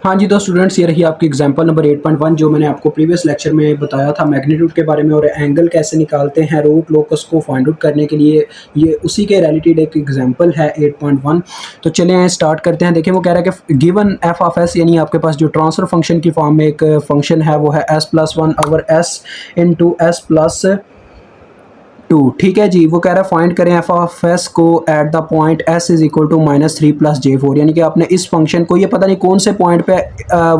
हाँ जी, तो स्टूडेंट्स ये रही आपकी एग्जांपल नंबर 8.1 जो मैंने आपको प्रीवियस लेक्चर में बताया था मैग्नीट्यूड के बारे में और एंगल कैसे निकालते हैं रूट लोकस को फाइंड आउट करने के लिए। ये उसी के रिलेटेड एक एग्जांपल है 8.1। तो चलिए स्टार्ट करते हैं। देखिए वो कह रहा है कि गिवन एफ ऑफ एस, यानी आपके पास जो ट्रांसफर फंक्शन की फॉर्म में एक फंक्शन है वो है s+1 over S into s+2। ठीक है जी, वो कह रहा है फाइंड करें एफ ऑफ एस को at the point S is equal to -3 + j4, यानी कि आपने इस फंक्शन को, ये पता नहीं कौन से पॉइंट पे,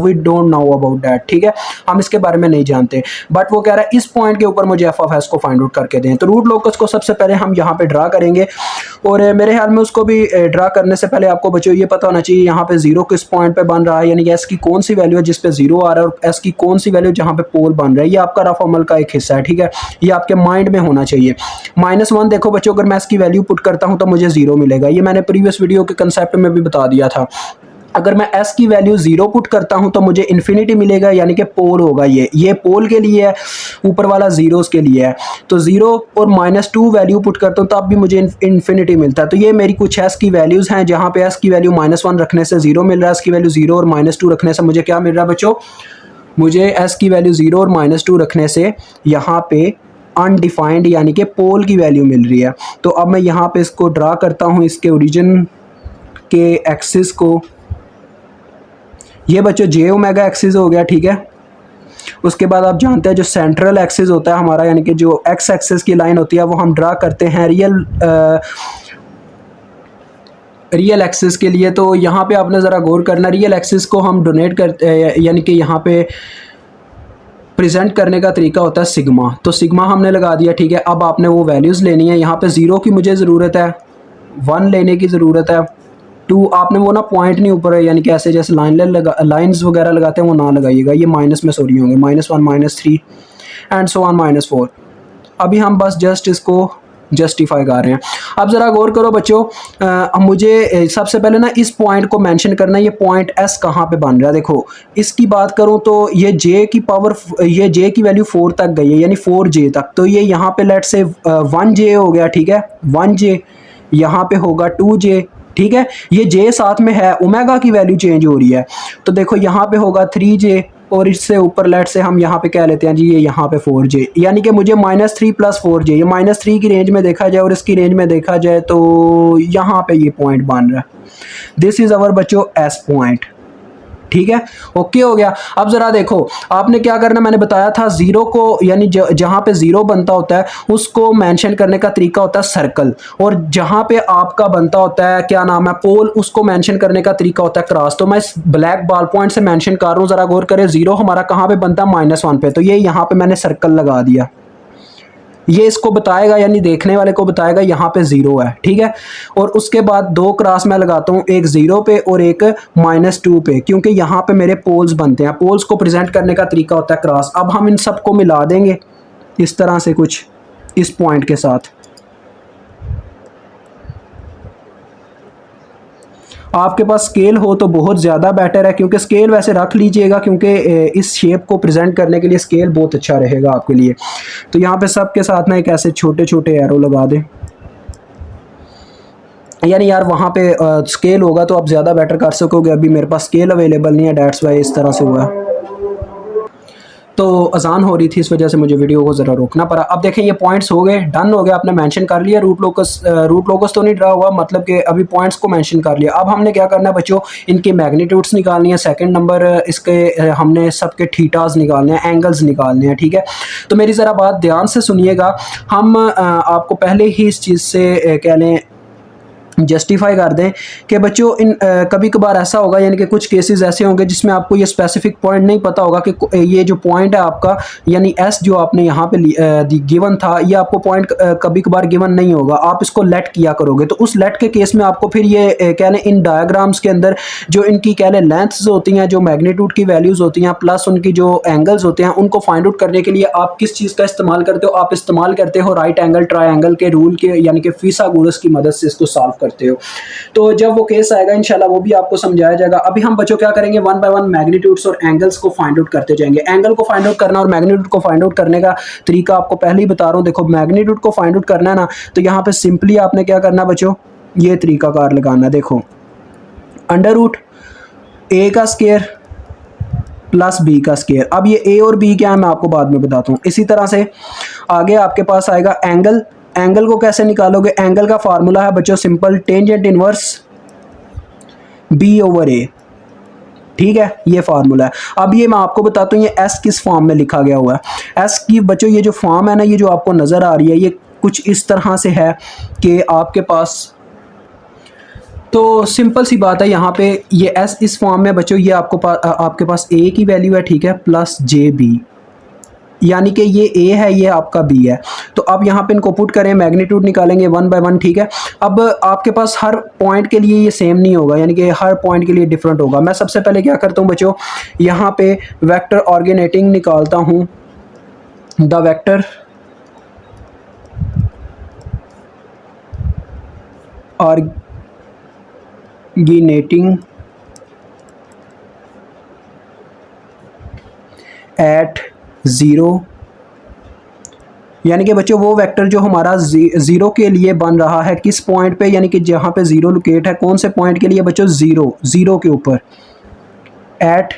we don't know about that. ठीक है, हम इसके बारे में नहीं जानते, बट वो कह रहा है इस पॉइंट के ऊपर मुझे एफ ऑफ एस को फाइंड आउट करके दें। तो रूट लोकस को सबसे पहले हम यहाँ पे ड्रा करेंगे और मेरे ख्याल में उसको भी ड्रा करने से पहले आपको बच्चों ये पता होना चाहिए यहाँ पे जीरो किस पॉइंट पे बन रहा है, यानी कि एस की कौन सी वैल्यू है जिस पे जीरो आ रहा है और एस की कौन सी वैल्यू जहाँ पे पोल बन रहा है। ये आपका रफ अमल का एक हिस्सा है। ठीक है, ये आपके माइंड में होना चाहिए। -1 देखो बच्चों, अगर मैं इसकी वैल्यू पुट करता हूं तो मुझे जीरो मिलेगा। ये मैंने प्रीवियस वीडियो के कंसेप्ट में भी बता दिया था। अगर मैं s की वैल्यू 0 पुट करता हूं तो मुझे इन्फिनिटी मिलेगा, यानी कि पोल होगा। ये पोल के लिए है, ऊपर वाला जीरोस के लिए है। तो 0 और -2 वैल्यू पुट करता हूं तब भी मुझे इन्फिनिटी मिलता है। तो ये मेरी कुछ s की वैल्यूज हैं, जहां पे s की वैल्यू -1 रखने से 0 मिल रहा है, s की वैल्यू 0 और -2 रखने से मुझे क्या मिल रहा है बच्चों, मुझे s की वैल्यू 0 और -2 रखने से यहाँ पे अनडिफाइंड यानी कि पोल की वैल्यू मिल रही है। तो अब मैं यहाँ पे इसको ड्रा करता हूँ, इसके ओरिजिन के एक्सिस को। ये बच्चों जे ओमेगा एक्सिस हो गया। ठीक है, उसके बाद आप जानते हैं जो सेंट्रल एक्सिस होता है हमारा, यानी कि जो एक्स एक्सिस की लाइन होती है वो हम ड्रा करते हैं रियल एक्सिस के लिए। तो यहाँ पे आपने ज़रा गौर करना, रियल एक्सिस को हम डोनेट करते हैं, यानी कि यहाँ पे प्रेजेंट करने का तरीका होता है सिग्मा। तो सिग्मा हमने लगा दिया। ठीक है, अब आपने वो वैल्यूज़ लेनी है। यहाँ पे 0 की मुझे ज़रूरत है, 1 लेने की ज़रूरत है, 2 आपने वो ना पॉइंट नहीं ऊपर है, यानी कि ऐसे जैसे लाइन्स वगैरह लगाते हैं वो ना लगाइएगा, ये माइनस में सॉरी होंगे, -1 -3 एंड सो ऑन -4। अभी हम बस जस्ट इसको जस्टिफाई कर रहे हैं। अब ज़रा गौर करो बच्चों, मुझे सबसे पहले ना इस पॉइंट को मेंशन करना है। ये पॉइंट एस कहाँ पे बन रहा है, देखो इसकी बात करूँ तो ये जे की पावर, ये जे की वैल्यू 4 तक गई है, यानी 4j तक। तो ये यहाँ पे लेट से 1j हो गया। ठीक है, 1j, यहाँ पे होगा 2j। ठीक है, ये j साथ में है, ओमेगा की वैल्यू चेंज हो रही है। तो देखो यहाँ पे होगा 3j और इससे ऊपर लेट से हम यहाँ पे कह लेते हैं जी ये यहाँ पे 4j, यानी कि मुझे -3 + 4j, ये -3 की रेंज में देखा जाए और इसकी रेंज में देखा जाए तो यहाँ पे ये पॉइंट बन रहा है। दिस इज अवर बच्चों एस पॉइंट। ठीक है, ओके हो गया। अब जरा देखो आपने क्या करना, मैंने बताया था 0 को, यानी जहां पे 0 बनता होता है उसको मेंशन करने का तरीका होता है सर्कल, और जहां पे आपका बनता होता है क्या नाम है पोल, उसको मेंशन करने का तरीका होता है क्रॉस। तो मैं इस ब्लैक बॉल पॉइंट से मेंशन कर रहा हूं, जरा गौर करें 0 हमारा कहां पे बनता है, -1 पे। तो ये यहाँ पे मैंने सर्कल लगा दिया, ये इसको बताएगा, यानी देखने वाले को बताएगा यहाँ पे 0 है। ठीक है, और उसके बाद 2 क्रॉस मैं लगाता हूँ, एक 0 पे और एक -2 पे, क्योंकि यहाँ पे मेरे पोल्स बनते हैं। पोल्स को प्रेजेंट करने का तरीका होता है क्रॉस। अब हम इन सबको मिला देंगे इस तरह से कुछ इस पॉइंट के साथ। आपके पास स्केल हो तो बहुत ज़्यादा बेटर है, क्योंकि स्केल वैसे रख लीजिएगा, क्योंकि इस शेप को प्रेजेंट करने के लिए स्केल बहुत अच्छा रहेगा आपके लिए। तो यहाँ पे सबके साथ ना एक ऐसे छोटे छोटे एरो लगा दें, यानी यार वहाँ पे स्केल होगा तो आप ज़्यादा बेटर कर सकोगे। अभी मेरे पास स्केल अवेलेबल नहीं है, डेट्स वाई इस तरह से हुआ है। तो अजान हो रही थी, इस वजह से मुझे वीडियो को ज़रा रोकना पड़ा। अब देखें ये पॉइंट्स हो गए, डन हो गया, आपने मेंशन कर लिया। रूट लोकस तो नहीं ड्रा हुआ, मतलब कि अभी पॉइंट्स को मेंशन कर लिया। अब हमने क्या करना है बच्चों, इनके मैग्नीट्यूड्स निकालनी है। सेकंड नंबर इसके हमने सबके थीटाज निकालने हैं, एंगल्स निकालने हैं। ठीक है, तो मेरी ज़रा बात ध्यान से सुनिएगा। हम आपको पहले ही इस चीज़ से कह लें जस्टिफाई कर दें कि बच्चों इन कभी कभार ऐसा होगा, यानी कि कुछ केसेस ऐसे होंगे जिसमें आपको ये स्पेसिफिक पॉइंट नहीं पता होगा कि ये जो पॉइंट है आपका, यानी एस जो आपने यहाँ पे गिवन था, ये आपको पॉइंट कभी कभार गिवन नहीं होगा। आप इसको लेट किया करोगे, तो उस लेट के केस में आपको फिर ये कह लें इन डायग्राम्स के अंदर जो इनकी कह लें लेंथ्स होती हैं, जो मैग्नीट्यूड की वैल्यूज़ होती हैं, प्लस उनकी जो एंगल्स होते हैं, उनको फाइंड आउट करने के लिए आप किस चीज़ का इस्तेमाल करते हो, आप इस्तेमाल करते हो राइट एंगल ट्रायंगल के रूल के, यानी कि फिसागोरस की मदद से इसको सॉल्व करते हो। तो जब वो केस आएगा इंशाल्लाह वो भी आपको समझाया जाएगा। अभी हम बच्चों क्या करेंगे, 1 बाय 1 मैग्नीट्यूड्स और एंगल्स को फाइंड आउट करते जाएंगे। एंगल को फाइंड आउट करना और मैग्नीट्यूड को फाइंड आउट करने का तरीका आपको पहले ही बता रहा हूँ। देखो मैग्नीट्यूड को फाइंड आउट करना है ना, तो यहाँ पे सिंपली आपने क्या करना बच्चों, ये तरीका कार लगाना। देखो √a का स्क्वायर प्लस बी का स्केयर। अब ये ए और बी क्या है मैं आपको बाद में बताता हूँ। इसी तरह से आगे आपके पास आएगा एंगल। एंगल को कैसे निकालोगे? एंगल का फार्मूला है बच्चों simple, tangent inverse B over A. ठीक है, ये फार्मूला है। अब ये मैं आपको बताता हूँ ये एस किस फॉर्म में लिखा गया हुआ है। एस की बच्चों ये जो फॉर्म है ना, ये जो आपको नज़र आ रही है, ये कुछ इस तरह से है कि आपके पास, तो सिंपल सी बात है यहाँ पे ये एस इस फॉर्म में बच्चों, ये आपके पास ए की वैल्यू है, ठीक है, प्लस जे बी, यानी कि ये ए है, ये आपका बी है। तो अब यहाँ पे इनको पुट करें, मैग्नीट्यूड निकालेंगे 1 बाय 1, ठीक है। अब आपके पास हर पॉइंट के लिए ये सेम नहीं होगा, यानी कि हर पॉइंट के लिए डिफरेंट होगा। मैं सबसे पहले क्या करता हूँ बच्चों, यहाँ पे वेक्टर ऑर्गेनेटिंग निकालता हूँ, द वेक्टर ऑर्गेनेटिंग एट ज़ीरो, यानी कि बच्चों वो वेक्टर जो हमारा ज़ीरो के लिए बन रहा है किस पॉइंट पे, यानी कि जहाँ पे ज़ीरो लोकेट है, कौन से पॉइंट के लिए बच्चों? ज़ीरो के ऊपर। एट,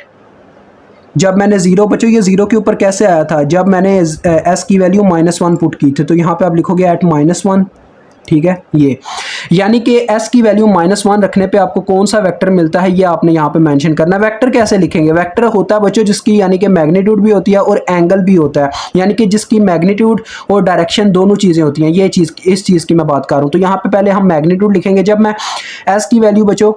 जब मैंने ज़ीरो बच्चों, ये ज़ीरो के ऊपर कैसे आया था? जब मैंने एस की वैल्यू -1 पुट की थी, तो यहाँ पे आप लिखोगे एट -1, ठीक है। ये यानी कि एस की वैल्यू -1 रखने पे आपको कौन सा वेक्टर मिलता है, ये आपने यहाँ पे मेंशन करना है। वेक्टर कैसे लिखेंगे? वेक्टर होता है बच्चों जिसकी यानी कि मैग्नीट्यूड भी होती है और एंगल भी होता है, यानी कि जिसकी मैग्नीट्यूड और डायरेक्शन दोनों चीज़ें होती हैं। ये चीज़, इस चीज़ की मैं बात कर रहा हूँ। तो यहाँ पे पहले हम मैग्नीट्यूड लिखेंगे। जब मैं एस की वैल्यू बच्चों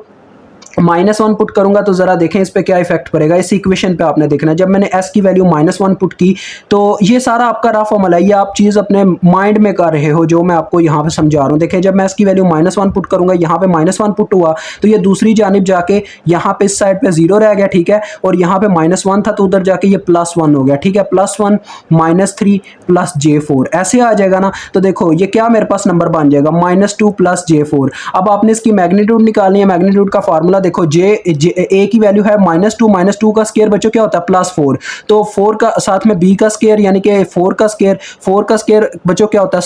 -1 पुट करूंगा तो ज़रा देखें इस पे क्या इफेक्ट पड़ेगा। इस इक्वेशन पे आपने देखना है, जब मैंने s की वैल्यू -1 पुट की, तो ये सारा आपका रफ अमल है, ये आप चीज़ अपने माइंड में कर रहे हो जो मैं आपको यहाँ पे समझा रहा हूँ। देखिए जब मैं s की वैल्यू -1 पुट करूंगा, यहाँ पे -1 पुट हुआ, तो ये दूसरी जानिब जाके यहाँ पे इस साइड पे 0 रह गया, ठीक है, और यहाँ पे -1 था तो उधर जाके ये +1 हो गया, ठीक है। +1 -3 प्लस J4 ऐसे आ जाएगा ना। तो देखो ये क्या मेरे पास नंबर बन जाएगा, -2 प्लस J4। अब आपने इसकी मैग्नीट्यूड निकालनी है। मैग्नीट्यूड का फार्मूला देखो, ए की वैल्यू है -2 का स्केयर बच्चों क्या होता है? +4। तो 4 का साथ में बी का स्केयर यानी कि 4 का स्केयर बच्चों क्या होता है?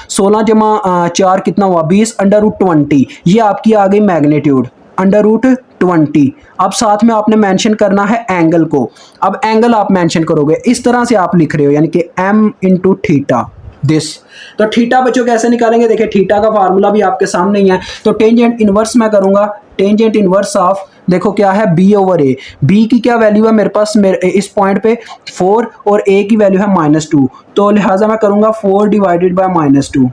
16 जमा 4 कितना हुआ? 20 √20। ये आपकी आ गई मैग्नीट्यूड √20। अब साथ में आपने मेंशन करना है एंगल को। अब एंगल आप मेंशन करोगे, इस तरह से आप लिख रहे हो, यानी कि m × थीटा दिस। तो थीटा बच्चों कैसे निकालेंगे? देखिए थीटा का फार्मूला भी आपके सामने ही है। तो टेंजेंट इनवर्स मैं करूंगा, टेंजेंट इनवर्स ऑफ, देखो क्या है, b ओवर ए। b की क्या वैल्यू है मेरे पास, इस पॉइंट पे 4 और a की वैल्यू है -2, तो लिहाजा मैं करूंगा 4 डिवाइडेड बाय -2।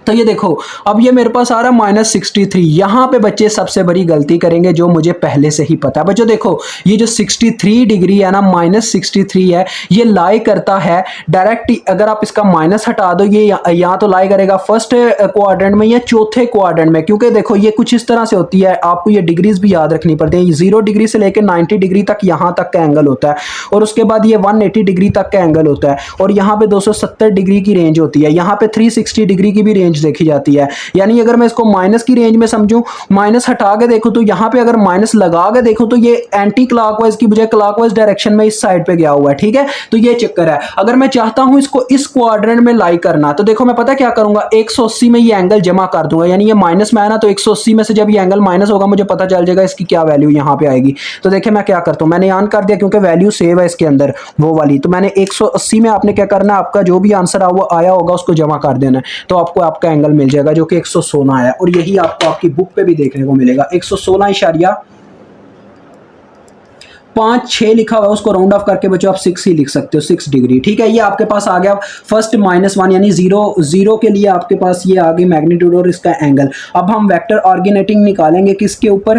तो ये देखो अब ये मेरे पास आ रहा है -63। यहाँ पे बच्चे सबसे बड़ी गलती करेंगे जो मुझे पहले से ही पता है। बच्चों देखो ये जो 63 डिग्री है ना, -63 है, ये लाई करता है डायरेक्ट। अगर आप इसका माइनस हटा दो, ये यहाँ तो लाई करेगा फर्स्ट क्वाड्रेंट में या चौथे क्वाड्रेंट में, क्योंकि देखो ये कुछ इस तरह से होती है, आपको ये डिग्रीज भी याद रखनी पड़ती है। 0 डिग्री से लेकर 90 डिग्री तक यहाँ तक का एंगल होता है, और उसके बाद ये 180 डिग्री तक का एंगल होता है, और यहाँ पे 270 डिग्री की रेंज होती है, यहाँ पे 360 डिग्री की भी रेंज देखी जाती है। यानी अगर मैं इसको माइनस की रेंज में समझूं, माइनस हटा के देखूं, तो यहाँ पे अगर माइनस लगा के देखूं तो ये एंटी क्लॉकवाइज की बजाय क्लॉकवाइज डायरेक्शन में इस साइड पे गया हुआ है, ठीक है। तो ये चक्कर है। अगर मैं चाहता हूं इसको इस क्वाड्रेंट में लाई करना, तो देखो मैं पता क्या करूंगा, 180 में ये एंगल जमा कर दूंगा, यानी ये माइनस में आया ना, तो 180 में से जब ये एंगल माइनस होगा मुझे पता चल जाएगा इसकी क्या वैल्यू यहाँ पे आएगी। तो देखिए मैं क्या करता हूँ, मैंने ऑन कर दिया क्योंकि वैल्यू सेव है इसके अंदर वो वाली। तो मैंने 180 में आपने क्या करना है, आपका जो भी आंसर आया होगा उसको जमा कर देना है, तो आपको आपका एंगल मिल जाएगा जो कि 116 है। और यही आपको आपकी बुक पे भी देखने को मिलेगा, 116.56 लिखा हुआ है, उसको राउंड ऑफ करके बच्चों आप 6 ही लिख सकते हो, 6 डिग्री, ठीक है। ये आपके पास आ गया फर्स्ट -1 यानी 0 के लिए आपके पास ये आ गई मैग्नीट्यूड और इसका एंगल। अब हम वेक्टर ऑर्गेनेटिंग निकालेंगे किसके ऊपर?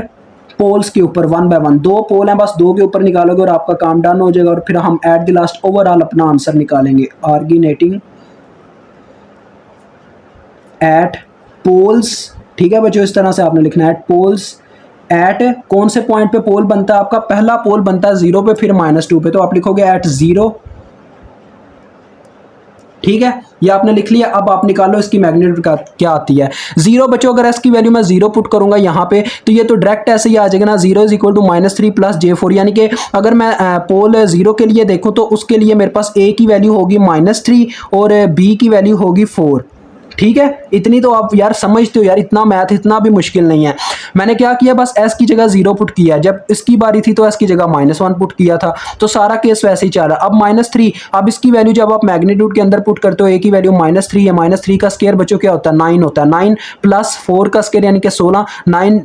पोल्स के ऊपर, 1 बाय 1। 2 पोल हैं, बस 2 के ऊपर निकालोगे और आपका काम डन हो जाएगा। और फिर हम एट द लास्ट ओवरऑल अपना आंसर निकालेंगे, ऑर्गेनेटिंग एट पोल्स, ठीक है बच्चों। इस तरह से आपने लिखना है एट पोल्स, एट कौन से पॉइंट पे पोल बनता है आपका? पहला पोल बनता है 0 पे, फिर -2 पे, तो आप लिखोगे एट 0, ठीक है। ये आपने लिख लिया। अब आप निकालो इसकी मैग्नीट्यूड क्या आती है। 0 बच्चों अगर इसकी वैल्यू मैं 0 पुट करूंगा यहाँ पे, तो ये तो डायरेक्ट ऐसे ही आ जाएगा ना, 0 = -3 प्लस J4। यानी कि अगर मैं पोल 0 के लिए देखूँ तो उसके लिए मेरे पास A की वैल्यू होगी -3 और B की वैल्यू होगी 4, ठीक है, इतनी तो आप यार समझते हो यार, इतना मैथ इतना भी मुश्किल नहीं है। मैंने क्या किया, बस s की जगह 0 पुट किया, जब इसकी बारी थी तो s की जगह -1 पुट किया था, तो सारा केस वैसे ही चल रहा। अब -3, अब इसकी वैल्यू जब आप मैग्नीट्यूड के अंदर पुट करते हो, a की वैल्यू -3 है, -3 का स्क्वायर बच्चों क्या होता है, 9 होता है। 9 प्लस 4 का स्क्वायर यानी कि 16, 9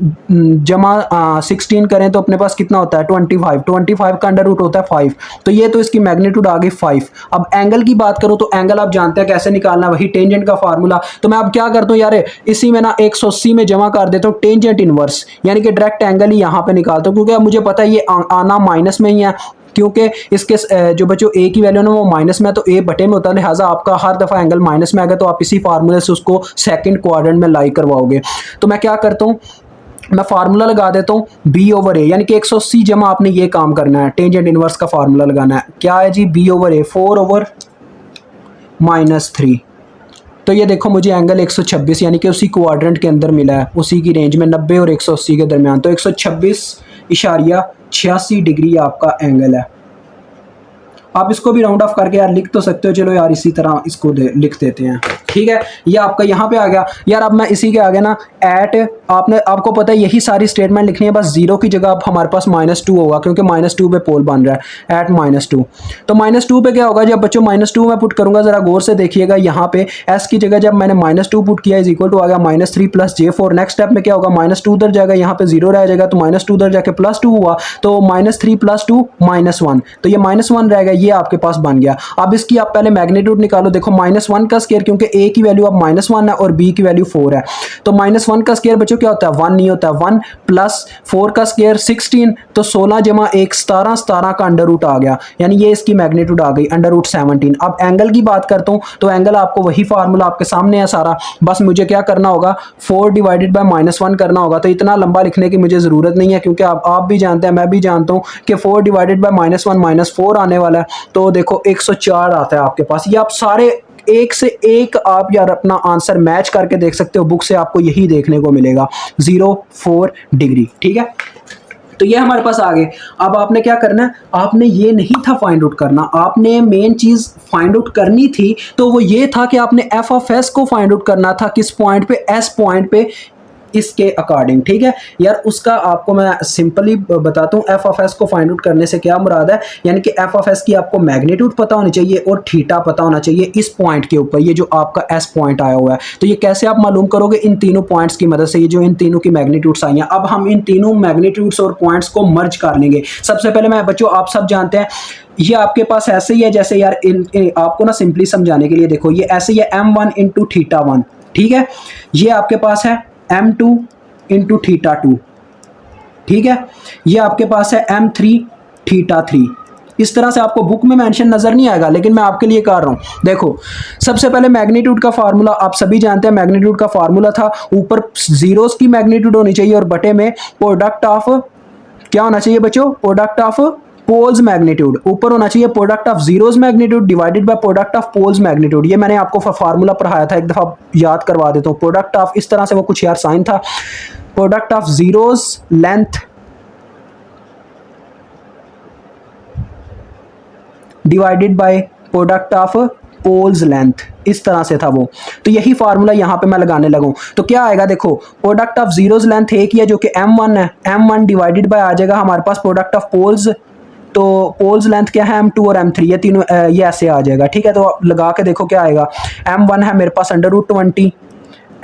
जमा 16 करें तो अपने पास कितना होता है 25, 25 का अंडर रूट होता है 5, तो ये तो इसकी मैग्नीट्यूड आ गई 5। अब एंगल की बात करो तो एंगल आप जानते हैं कैसे निकालना, वही टेंजेंट का फार्मूला। तो मैं अब क्या करता हूँ यार, इसी में ना 180 में जमा कर देता हूँ टेंजेंट इनवर्स, यानी कि डायरेक्ट एंगल ही यहाँ पे निकालता हूँ, क्योंकि अब मुझे पता है ये आना माइनस में ही है, क्योंकि इसके जो बच्चों ए की वैल्यू ना वो माइनस में है, तो ए बटे में होता है, लिहाजा आपका हर दफ़ा एंगल माइनस में आएगा, तो आप इसी फार्मूले से उसको सेकंड क्वाड्रेंट में लाई करवाओगे। तो मैं क्या करता हूँ, मैं फार्मूला लगा देता हूँ b/a, यानी कि 180 जमा आपने ये काम करना है, टेंजेंट इनवर्स का फार्मूला लगाना है। क्या है जी, b/a 4/-3। तो ये देखो मुझे एंगल 126 यानी कि उसी क्वाड्रेंट के अंदर मिला है, उसी की रेंज में 90 और 180 के दरमियान, तो 126.86 डिग्री आपका एंगल है। आप इसको भी राउंड ऑफ करके यार लिख तो सकते हो, चलो यार इसी तरह इसको लिख देते हैं, ठीक है। ये आपका यहाँ पे आ गया यार। अब मैं इसी के आगे ना एट, आपको पता है यही सारी स्टेटमेंट लिखनी है, बस जीरो की जगह अब हमारे पास -2 होगा, क्योंकि -2 पे पोल बन रहा है, एट -2। तो -2 पे क्या होगा, जब बच्चों -2 में पुट करूंगा, जरा गौर से देखिएगा, यहाँ पे s की जगह जब मैंने -2 पुट किया इज इक्वल टू आ गया -3 + j4। नेक्स्ट स्टेप में क्या होगा, -2 उधर जाएगा, यहाँ पे 0 रह जाएगा, तो -2 उधर जाके +2 हुआ, तो -3 + 2 -1, तो ये -1 रहेगा, ये आपके पास बन गया। अब इसकी आप पहले मैग्नीट्यूड निकालो, देखो -1 का स्क्वायर, क्योंकि a की वैल्यू अब -1 है और b की वैल्यू 4 है, तो -1 का स्क्वायर बच्चों क्या होता है, 1 नहीं होता है, 1 प्लस 4 का स्क्वायर 16, तो 16 जमा 1 17, 17 का अंडर रूट आ गया, यानी ये इसकी मैग्नीट्यूड आ गई √17। अब एंगल की बात करता हूँ, तो एंगल आपको वही फार्मूला आपके सामने है सारा, बस मुझे क्या करना होगा, 4 / -1 करना होगा। तो इतना लंबा लिखने की मुझे ज़रूरत नहीं है, क्योंकि आप भी जानते हैं, मैं भी जानता हूँ कि 4 / -1 -4 आने वाला है, तो देखो 104 आता है आपके पास। ये आप सारे एक से एक आप यार अपना आंसर मैच करके देख सकते हो, बुक से आपको यही देखने को मिलेगा 0.4 डिग्री, ठीक है। तो ये हमारे पास आ गए। अब आपने क्या करना है, आपने ये नहीं था फाइंड आउट करना, आपने मेन चीज फाइंड आउट करनी थी, तो वो ये था कि आपने f(s) को फाइंड आउट करना था, किस पॉइंट पे, s पॉइंट पे, इसके अकॉर्डिंग, ठीक है यार। उसका आपको मैं सिंपली बताता हूँ, f(s) को फाइंड आउट करने से क्या मुराद है, यानी कि f(s) की आपको मैग्नीट्यूड पता होनी चाहिए और थीटा पता होना चाहिए इस पॉइंट के ऊपर, ये जो आपका s पॉइंट आया हुआ है। तो ये कैसे आप मालूम करोगे, इन तीनों पॉइंट्स की मदद से, ये जो इन तीनों की मैग्नीट्यूड्स आई हैं। अब हम इन तीनों मैग्नीट्यूड्स और पॉइंट्स को मर्ज कर लेंगे। सबसे पहले मैं बच्चों, आप सब जानते हैं ये आपके पास ऐसे ही है, जैसे यार आपको ना सिंपली समझाने के लिए देखो, ये ऐसे ही है m1 × θ1, ठीक है। ये आपके पास है m2 × θ2, ठीक है। ये आपके पास है m3 θ3। इस तरह से आपको बुक में मेंशन नजर नहीं आएगा, लेकिन मैं आपके लिए कर रहा हूं। देखो सबसे पहले मैग्नीट्यूड का फार्मूला आप सभी जानते हैं, मैग्नीट्यूड का फार्मूला था, ऊपर जीरोस की मैग्नीट्यूड होनी चाहिए और बटे में प्रोडक्ट ऑफ क्या होना चाहिए बच्चों, प्रोडक्ट ऑफ पोल्स मैग्नीट्यूड। ऊपर होना चाहिए product of zeros magnitude divided by product of poles magnitude. ये मैंने आपको फार्मूला पढ़ाया था, एक दफा याद करवा देता हूँ। प्रोडक्ट ऑफ, इस तरह से वो कुछ यार साइन था, product of zeros length divided by product of poles length, इस तरह से था वो। तो यही फार्मूला यहाँ पे मैं लगाने लगूँ, तो क्या आएगा देखो, प्रोडक्ट ऑफ जीरोस लेंथ एक ही है जो कि m1 है, m1 डिवाइडेड बाय आ जाएगा हमारे पास प्रोडक्ट ऑफ पोल्स, तो पोल्स लेंथ क्या है m2 और m3, ये तीनों ये ऐसे आ जाएगा, ठीक है। तो लगा के देखो क्या आएगा, m1 है मेरे पास √20,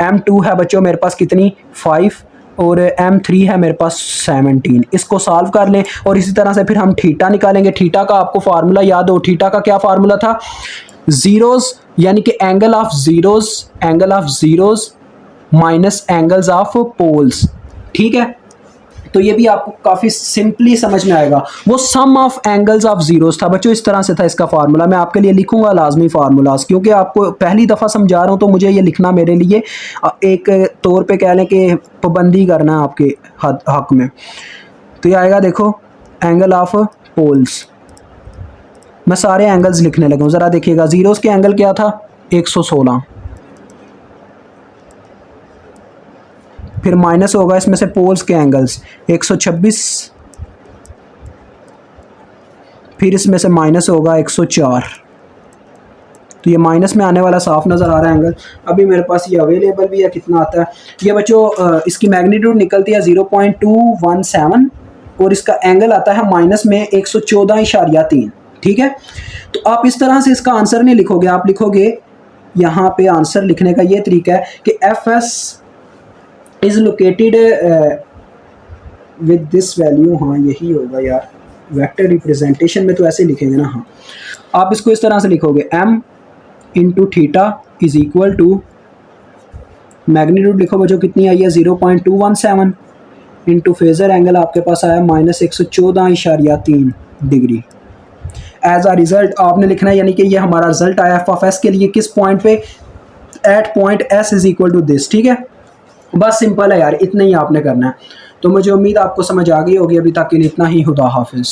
m2 है बच्चों मेरे पास कितनी 5 और m3 है मेरे पास 17। इसको सॉल्व कर लें और इसी तरह से फिर हम थीटा निकालेंगे। थीटा का आपको फार्मूला याद हो, थीटा का क्या फार्मूला था, जीरोस यानी कि angle of zeros minus angles of poles, ठीक है। तो ये भी आपको काफ़ी सिंपली समझ में आएगा। वो सम ऑफ एंगल्स ऑफ जीरोस था बच्चों, इस तरह से था इसका फार्मूला। मैं आपके लिए लिखूंगा लाजमी फार्मूलाज, क्योंकि आपको पहली दफ़ा समझा रहा हूँ, तो मुझे ये लिखना मेरे लिए एक तौर पे कह लें कि पाबंदी करना आपके हक में। तो ये आएगा देखो, एंगल ऑफ पोल्स, मैं सारे एंगल्स लिखने लगा हूँ, ज़रा देखिएगा। जीरोस के एंगल क्या था 116, फिर माइनस होगा इसमें से पोल्स के एंगल्स 126, फिर इसमें से माइनस होगा 104, तो ये माइनस में आने वाला साफ नज़र आ रहा है एंगल। अभी मेरे पास ये अवेलेबल भी है, कितना आता है ये बच्चों, इसकी मैग्नीट्यूड निकलती है 0.217 और इसका एंगल आता है माइनस में 114.3। ठीक है, तो आप इस तरह से इसका आंसर नहीं लिखोगे, आप लिखोगे यहाँ पे आंसर लिखने का ये तरीका है कि F S is located with this value. हाँ यही होगा यार, वेक्टर रिप्रेजेंटेशन में तो ऐसे लिखेंगे ना। हाँ, आप इसको इस तरह से लिखोगे m into theta is equal to magnitude लिखो बच्चों कितनी आई है 0.217 इंटू फेजर एंगल आपके पास आया -114.3 डिग्री। एज आ रिजल्ट आपने लिखना है, यानी कि ये हमारा रिजल्ट आया एफ ऑफ एस के लिए किस पॉइंट पे, at point S is equal to this. ठीक है, बस सिंपल है यार, इतना ही आपने करना है। तो मुझे उम्मीद आपको समझ आ गई होगी। अभी तक के लिए इतना ही। खुदा हाफिज़।